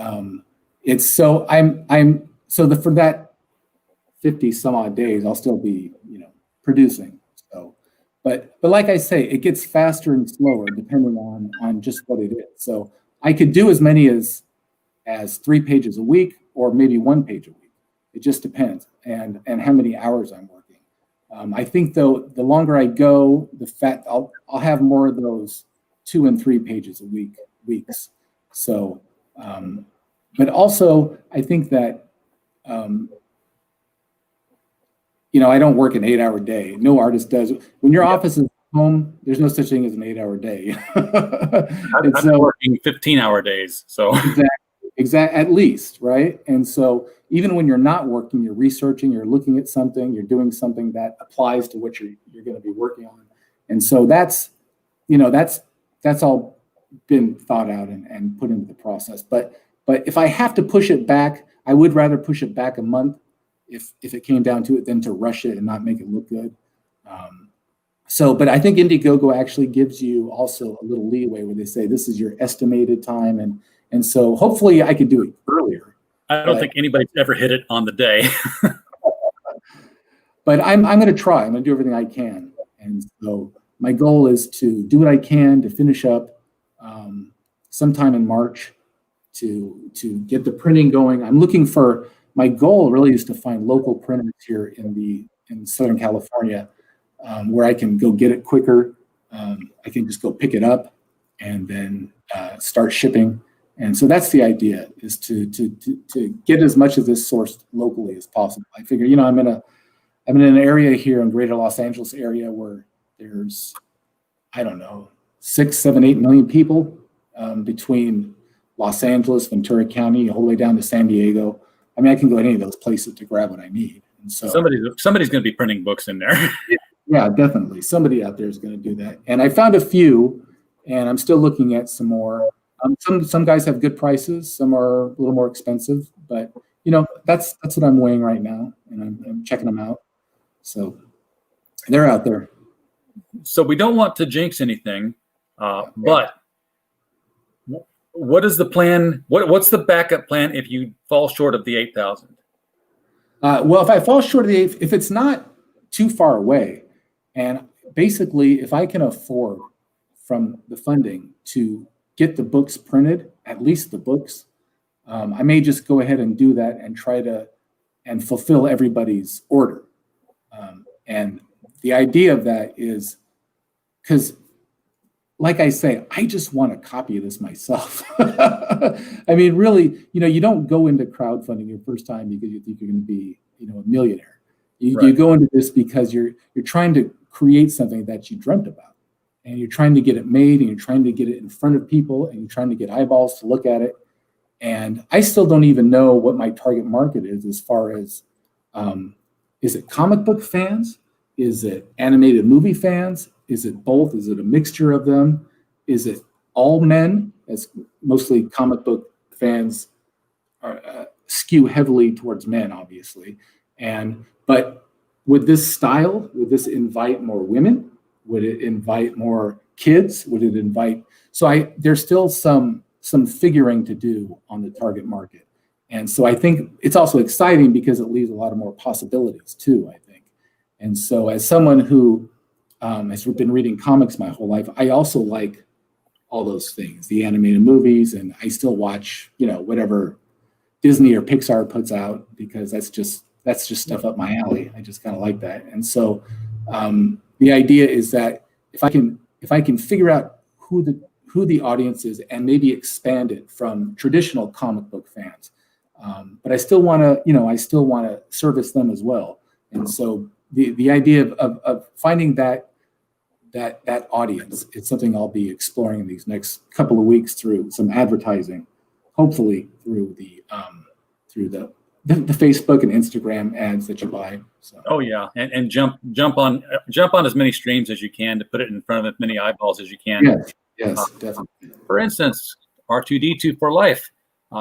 it's so for that 50 some odd days, I'll still be, producing. So, but like I say, it gets faster and slower depending on just what it is. So I could do as many as 3 pages a week, or maybe 1 page a week. It just depends, and how many hours I'm working. I think though, the longer I go, I'll have more of those 2 and 3 pages a weeks. So, but also I think that, I don't work an 8-hour day. No artist does. When your office is home, there's no such thing as an 8-hour day. I'm working 15-hour days. So exactly, at least, right? And so even when you're not working, you're researching, you're looking at something, you're doing something that applies to what you're going to be working on. And so that's all been thought out and put into the process. But if I have to push it back, I would rather push it back a month if it came down to it than to rush it and not make it look good. But I think Indiegogo actually gives you also a little leeway where they say this is your estimated time, and so hopefully I could do it earlier. I don't think anybody's ever hit it on the day. But I'm going to try. I'm going to do everything I can, and so my goal is to do what I can to finish up sometime in March to get the printing going. I'm looking for. My goal really is to find local printers here in Southern California, where I can go get it quicker. I can just go pick it up and then start shipping. And so that's the idea, is to get as much of this sourced locally as possible. I figure, I'm in an area here in Greater Los Angeles area where there's, I don't know, 6, 7, 8 million people between Los Angeles, Ventura County, all the way down to San Diego. I mean, I can go to any of those places to grab what I need. And so somebody's going to be printing books in there. Yeah, definitely. Somebody out there is going to do that. And I found a few, and I'm still looking at some more. Some guys have good prices. Some are a little more expensive, but that's what I'm weighing right now, and I'm checking them out. So they're out there. So we don't want to jinx anything, but what is the plan? What's the backup plan if you fall short of the 8,000? Well, if I fall short of the 8, if it's not too far away, and basically if I can afford from the funding to get the books printed, at least the books, I may just go ahead and do that and try to fulfill everybody's order. And the idea of that is because, like I say, I just want a copy of this myself. I mean, really, you don't go into crowdfunding your first time because you think you're going to be, a millionaire. You go into this because you're trying to create something that you dreamt about, and you're trying to get it made, and you're trying to get it in front of people, and you're trying to get eyeballs to look at it. And I still don't even know what my target market is as far as, is it comic book fans? Is it animated movie fans? Is it both? Is it a mixture of them? Is it all men? As mostly comic book fans skew heavily towards men, obviously. But would this style, would this invite more women? Would it invite more kids? Would it invite? So there's still some figuring to do on the target market. And so I think it's also exciting because it leaves a lot of more possibilities too, I think. And so as someone who has been reading comics my whole life, I also like all those things, the animated movies, and I still watch, whatever Disney or Pixar puts out, because that's just stuff up my alley. I just kind of like that. And so the idea is that if I can figure out who the audience is and maybe expand it from traditional comic book fans, but I still want to service them as well. And so the idea of finding that audience, it's something I'll be exploring in these next couple of weeks through some advertising, hopefully through the Facebook and Instagram ads that you buy. So. Oh yeah, and jump on as many streams as you can to put it in front of as many eyeballs as you can. Yes, definitely. For instance, R2D2 for Life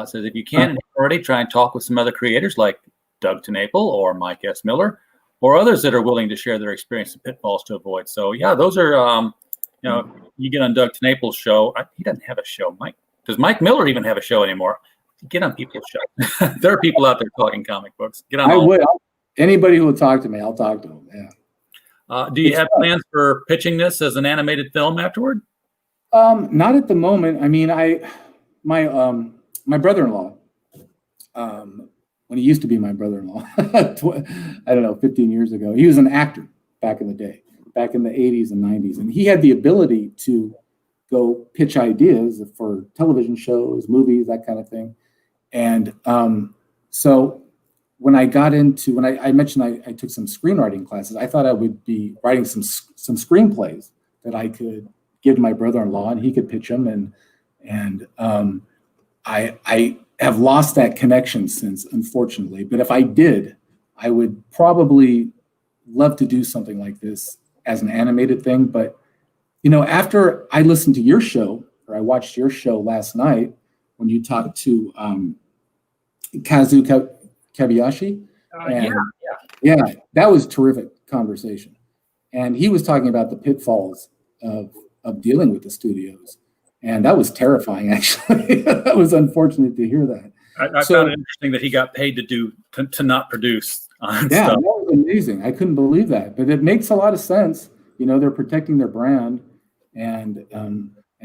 says if you can already, try and talk with some other creators like Doug TenNapel or Mike S. Miller, or others that are willing to share their experience and pitfalls to avoid. So yeah, those are, you get on Doug TenNaples' show. He doesn't have a show. Does Mike Miller even have a show anymore? Get on people's show. There are people out there talking comic books. Get on. I would. Anybody who will talk to me, I'll talk to them. Yeah. Do you have plans for pitching this as an animated film afterward? Not at the moment. I mean, my brother-in-law, when he used to be my brother-in-law, I don't know, 15 years ago, he was an actor back in the day, back in the 80s and 90s, and he had the ability to go pitch ideas for television shows, movies, that kind of thing. And so when I got into, when I mentioned I took some screenwriting classes, I thought I would be writing some screenplays that I could give to my brother-in-law and he could pitch them. And I have lost that connection since, unfortunately. But if I did, I would probably love to do something like this as an animated thing. But, after I listened to your show, or I watched your show last night when you talked to Kazu Kabayashi. Yeah, that was terrific conversation. And he was talking about the pitfalls of dealing with the studios. And that was terrifying, actually. That was unfortunate to hear that. I found it interesting that he got paid to not produce on yeah, stuff. That was amazing. I couldn't believe that. But it makes a lot of sense. They're protecting their brand. And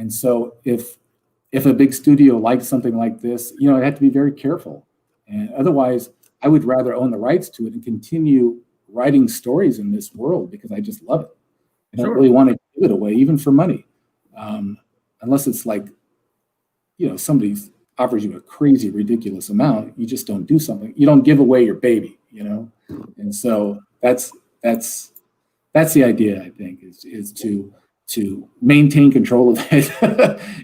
so if a big studio likes something like this, it had to be very careful. And otherwise, I would rather own the rights to it and continue writing stories in this world because I just love it. I don't really want to give it away, even for money. Unless it's like, somebody offers you a crazy, ridiculous amount, you just don't do something. You don't give away your baby, And so that's the idea, I think, is to maintain control of it,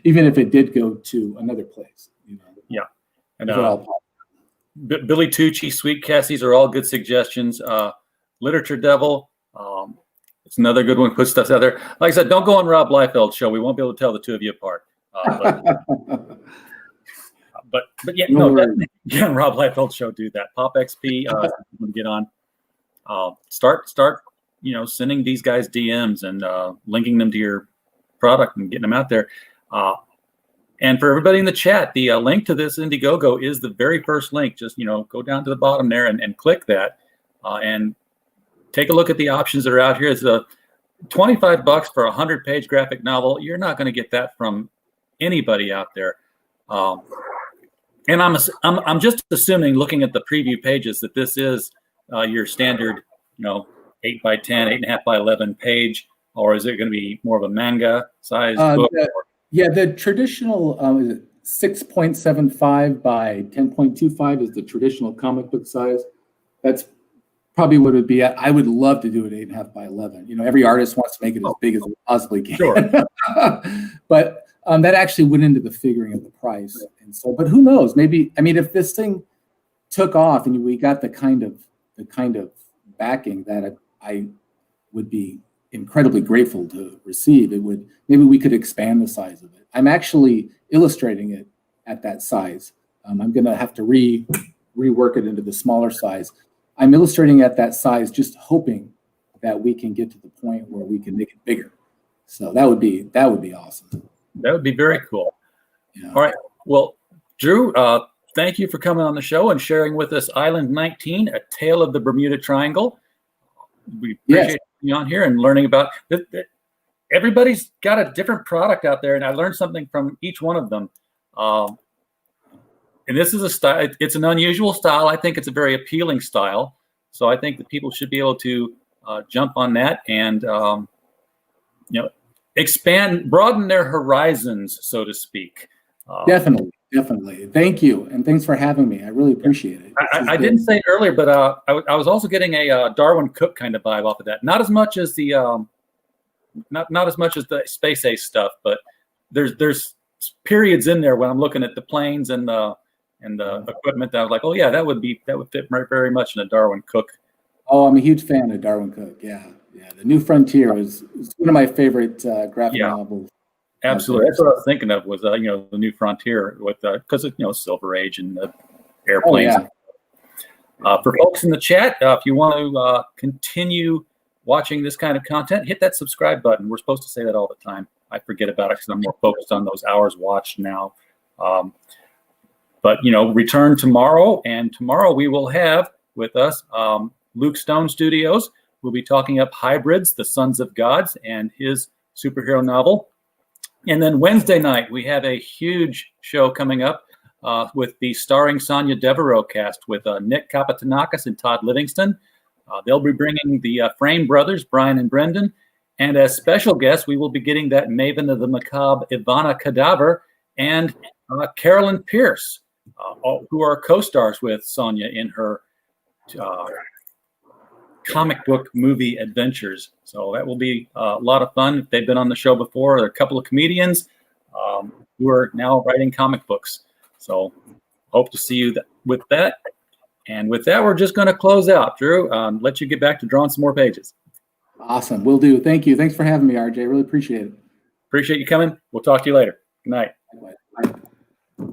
even if it did go to another place. Yeah. And Billy Tucci, Sweet Cassies are all good suggestions. Literature Devil, it's another good one. Put stuff out there. Like I said, don't go on Rob Liefeld's show. We won't be able to tell the two of you apart. But yeah, definitely get on Rob Liefeld's show. Do that. Pop XP. Get on. Start. Sending these guys DMs and linking them to your product and getting them out there. And for everybody in the chat, the link to this Indiegogo is the very first link. Just go down to the bottom there and click that, and take a look at the options that are out here. It's $25 for a 100-page graphic novel. You're not going to get that from anybody out there. And I'm just assuming, looking at the preview pages, that this is your standard, 8 by 10, 8.5 by 11 page, or is it going to be more of a manga size book? The traditional 6.75 by 10.25 is the traditional comic book size. That's probably what it would be. I would love to do it 8.5 by 11. Every artist wants to make it as big as they possibly can. Sure. But that actually went into the figuring of the price. And so, but who knows? Maybe, if this thing took off and we got the kind of backing that I would be incredibly grateful to receive, maybe we could expand the size of it. I'm actually illustrating it at that size. I'm going to have to rework it into the smaller size. I'm illustrating at that size, just hoping that we can get to the point where we can make it bigger. So that would be awesome. That would be very cool. Yeah. All right. Well, Drew, thank you for coming on the show and sharing with us Island 19, A Tale of the Bermuda Triangle. We appreciate you on here and learning about that. Everybody's got a different product out there, and I learned something from each one of them. And this is a style. It's an unusual style. I think it's a very appealing style. So I think that people should be able to jump on that and broaden their horizons, so to speak. Definitely. Thank you, and thanks for having me. I really appreciate it. I didn't say it earlier, but I was also getting a Darwin Cook kind of vibe off of that. Not as much as the not as much as the Space Ace stuff, but there's periods in there when I'm looking at the planes and the equipment that I was like, oh yeah, that would fit very much in a Darwin Cook. Oh, I'm a huge fan of Darwin Cook. Yeah. The New Frontier is one of my favorite graphic novels. Absolutely, that's what I was thinking of. Was the New Frontier with because Silver Age and the airplanes. For folks in the chat, if you want to continue watching this kind of content, hit that subscribe button. We're supposed to say that all the time. I forget about it because I'm more focused on those hours watched now. But, return tomorrow. And tomorrow we will have with us Luke Stone Studios. We'll be talking up Hybrids, the Sons of Gods, and his superhero novel. And then Wednesday night, we have a huge show coming up with the starring Sonia Devereaux cast with Nick Kapatanakis and Todd Livingston. They'll be bringing the Frame brothers, Brian and Brendan. And as special guests, we will be getting that maven of the macabre, Ivana Cadaver, and Carolyn Pierce, who are co-stars with Sonia in her comic book movie adventures. So that will be a lot of fun. They've been on the show before. There are a couple of comedians who are now writing comic books. So hope to see you with that. And with that, we're just going to close out. Drew, let you get back to drawing some more pages. Awesome. Will do. Thank you. Thanks for having me, RJ. Really appreciate it. Appreciate you coming. We'll talk to you later. Good night. Bye-bye.